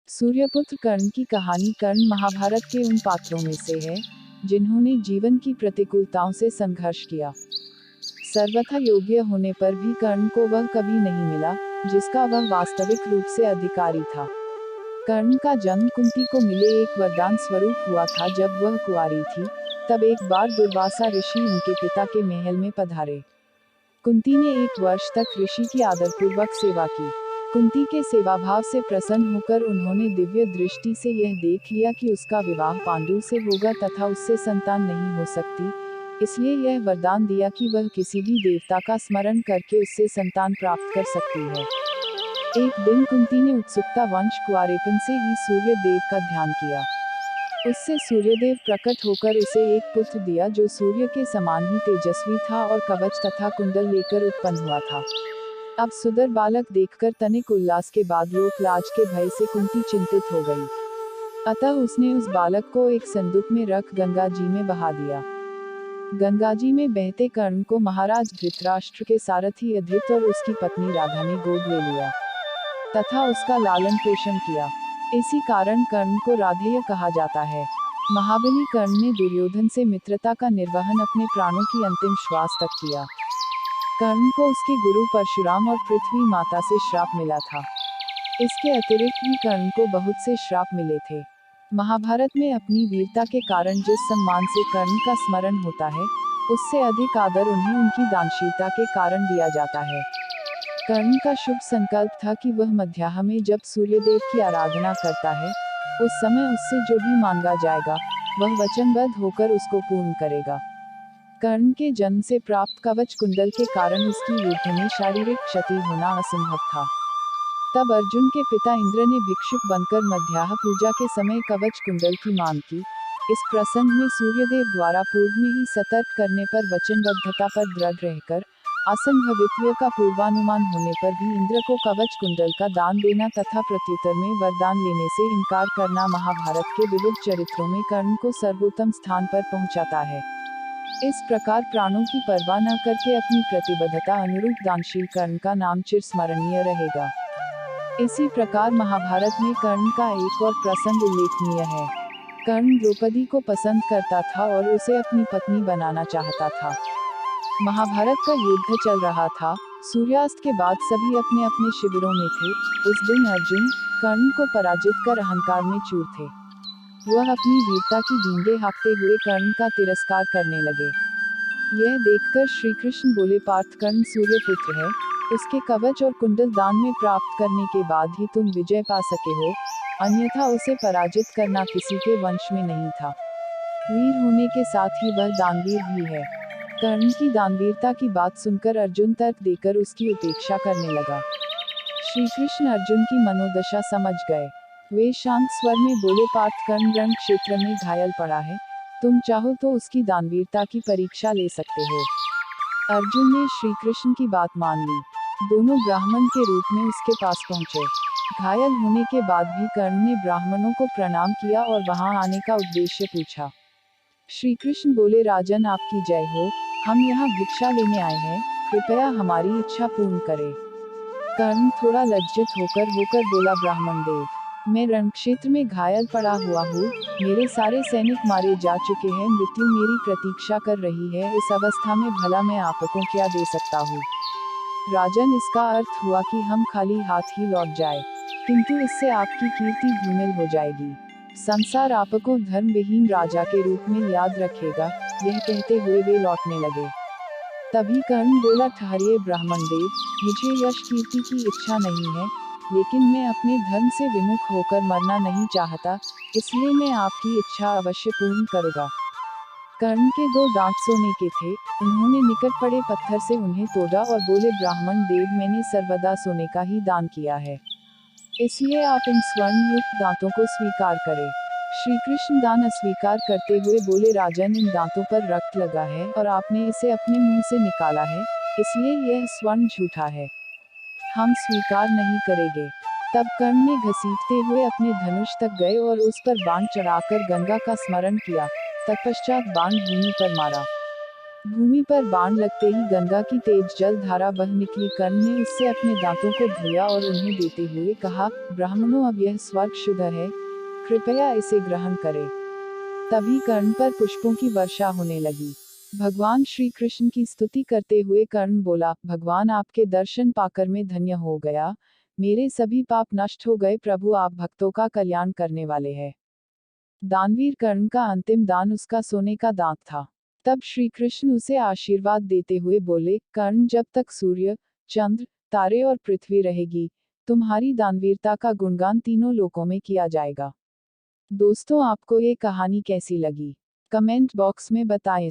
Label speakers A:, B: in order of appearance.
A: सूर्यपुत्र कर्ण की कहानी। कर्ण महाभारत के उन पात्रों में से है जिन्होंने जीवन की प्रतिकूलताओं से संघर्ष किया। सर्वथा योग्य होने पर भी कर्ण को वह कभी नहीं मिला जिसका वह वास्तविक रूप से अधिकारी था। कर्ण का जन्म कुंती को मिले एक वरदान स्वरूप हुआ था। जब वह कुंवारी थी तब एक बार दुर्वासा ऋषि उनके पिता के महल में पधारे। कुंती ने एक वर्ष तक ऋषि की आदरपूर्वक सेवा की। कुंती के सेवाभाव से प्रसन्न होकर उन्होंने दिव्य दृष्टि से यह देख लिया कि उसका विवाह पांडु से होगा तथा उससे संतान नहीं हो सकती, इसलिए यह वरदान दिया कि वह किसी भी देवता का स्मरण करके उससे संतान प्राप्त कर सकती है। एक दिन कुंती ने उत्सुकतावश कुंवारेपन से ही सूर्य देव का ध्यान किया। उससे सूर्यदेव प्रकट होकर उसे एक पुत्र दिया जो सूर्य के समान ही तेजस्वी था और कवच तथा कुंडल लेकर उत्पन्न हुआ था। अब सुंदर बालक देखकर तनिक उल्लास के बाद लोक लाज के भय से कुंती चिंतित हो गई। अतः उसने उस बालक को एक संदूक में रख गंगा जी में बहा दिया। गंगा जी में बहते कर्ण को महाराज धृतराष्ट्र के सारथी अधृत और उसकी पत्नी राधा ने गोद ले लिया तथा उसका लालन पोषण किया। इसी कारण कर्ण को राधेय कहा जाता है। महाबली कर्ण ने दुर्योधन से मित्रता का निर्वहन अपने प्राणों की अंतिम श्वास तक किया। कर्ण को उसके गुरु परशुराम और पृथ्वी माता से श्राप मिला था। इसके अतिरिक्त भी कर्ण को बहुत से श्राप मिले थे। महाभारत में अपनी वीरता के कारण जिस सम्मान से कर्ण का स्मरण होता है, उससे अधिक आदर उन्हें उनकी दानशीलता के कारण दिया जाता है। कर्ण का शुभ संकल्प था कि वह मध्याह्न में जब सूर्यदेव की आराधना करता है, उस समय उससे जो भी मांगा जाएगा, वह वचनबद्ध होकर उसको पूर्ण करेगा। कर्ण के जन्म से प्राप्त कवच कुंडल के कारण उसकी युद्ध में शारीरिक क्षति होना असंभव था। तब अर्जुन के पिता इंद्र ने भिक्षुक बनकर मध्याह्न पूजा के समय कवच कुंडल की मांग की। इस प्रसंग में सूर्यदेव द्वारा पूर्व में ही सतर्क करने पर वचनबद्धता पर दृढ़ रहकर असंभवित्व का पूर्वानुमान होने पर भी इंद्र को कवच कुंडल का दान देना तथा प्रत्युत्तर में वरदान लेने से इनकार करना महाभारत के विविध चरित्रों में कर्ण को सर्वोत्तम स्थान पर पहुंचाता है। इस प्रकार प्राणों की परवाह न करके अपनी प्रतिबद्धता अनुरूप दानशील कर्ण का नाम चिरस्मरणीय रहेगा। इसी प्रकार महाभारत में कर्ण का एक और प्रसंग उल्लेखनीय है। कर्ण द्रौपदी को पसंद करता था और उसे अपनी पत्नी बनाना चाहता था। महाभारत का युद्ध चल रहा था। सूर्यास्त के बाद सभी अपने अपने शिविरों में थे। उस दिन अर्जुन कर्ण को पराजित कर अहंकार में चूर थे। वह अपनी वीरता की डींगे हाँकते हुए कर्ण का तिरस्कार करने लगे। यह देखकर श्री कृष्ण बोले, पार्थ, कर्ण सूर्यपुत्र है। उसके कवच और कुंडल दान में प्राप्त करने के बाद ही तुम विजय पा सके हो, अन्यथा उसे पराजित करना किसी के वंश में नहीं था। वीर होने के साथ ही वह दानवीर भी है। कर्ण की दानवीरता की बात सुनकर अर्जुन तर्क देकर उसकी उपेक्षा करने लगा। श्री कृष्ण अर्जुन की मनोदशा समझ गए। वे शांत स्वर में बोले, पार्थ, कर्ण रण क्षेत्र में घायल पड़ा है, तुम चाहो तो उसकी दानवीरता की परीक्षा ले सकते हो। अर्जुन ने श्री कृष्ण की बात मान ली। दोनों ब्राह्मण के रूप में उसके पास पहुंचे। घायल होने के बाद भी कर्ण ने ब्राह्मणों को प्रणाम किया और वहां आने का उद्देश्य पूछा। श्री कृष्ण बोले, राजन, आपकी जय हो, हम यहाँ भिक्षा लेने आए हैं, कृपया हमारी इच्छा पूर्ण करें। कर्ण थोड़ा लज्जित होकर बोला, ब्राह्मण देव, मैं रणक्षेत्र में घायल पड़ा हुआ हूँ, मेरे सारे सैनिक मारे जा चुके हैं, मृत्यु मेरी प्रतीक्षा कर रही है, इस अवस्था में भला मैं आपको क्या दे सकता हूँ। राजन, इसका अर्थ हुआ कि हम खाली हाथ ही लौट जाए, किंतु इससे आपकी कीर्ति धूमिल हो जाएगी। संसार आपको धर्मविहीन राजा के रूप में याद रखेगा। यह कहते हुए वे लौटने लगे। तभी कर्ण बोला, ठहरिए ब्राह्मण देव, मुझे यश कीर्ति की इच्छा नहीं है, लेकिन मैं अपने धर्म से विमुख होकर मरना नहीं चाहता, इसलिए मैं आपकी इच्छा अवश्य पूर्ण करूंगा। कर्ण के 2 दांत सोने के थे। उन्होंने निकट पड़े पत्थर से उन्हें तोड़ा और बोले, ब्राह्मण देव, मैंने सर्वदा सोने का ही दान किया है, इसलिए आप इन स्वर्ण युक्त दांतों को स्वीकार करें। श्री कृष्ण दान अस्वीकार करते हुए बोले, राजन, इन दांतों पर रक्त लगा है और आपने इसे अपने मुंह से निकाला है, इसलिए यह स्वर्ण झूठा है, हम स्वीकार नहीं करेंगे। तब कर्ण ने घसीटते हुए अपने धनुष तक गए और उस पर बाण चढ़ाकर गंगा का स्मरण किया, तत्पश्चात बाण भूमि पर मारा। भूमि पर बाण लगते ही गंगा की तेज जल धारा बह निकली। कर्ण ने उससे अपने दांतों को धोया और उन्हें देते हुए कहा, ब्राह्मणों, अब यह स्वर्ग शुद्ध है, कृपया इसे ग्रहण करें। तभी कर्ण पर पुष्पों की वर्षा होने लगी। भगवान श्री कृष्ण की स्तुति करते हुए कर्ण बोला, भगवान, आपके दर्शन पाकर मैं धन्य हो गया, मेरे सभी पाप नष्ट हो गए। प्रभु, आप भक्तों का कल्याण करने वाले हैं। दानवीर कर्ण का अंतिम दान उसका सोने का दांत था। तब श्री कृष्ण उसे आशीर्वाद देते हुए बोले, कर्ण, जब तक सूर्य, चंद्र, तारे और पृथ्वी रहेगी, तुम्हारी दानवीरता का गुणगान तीनों लोकों में किया जाएगा। दोस्तों, आपको ये कहानी कैसी लगी? कमेंट बॉक्स में बताएं।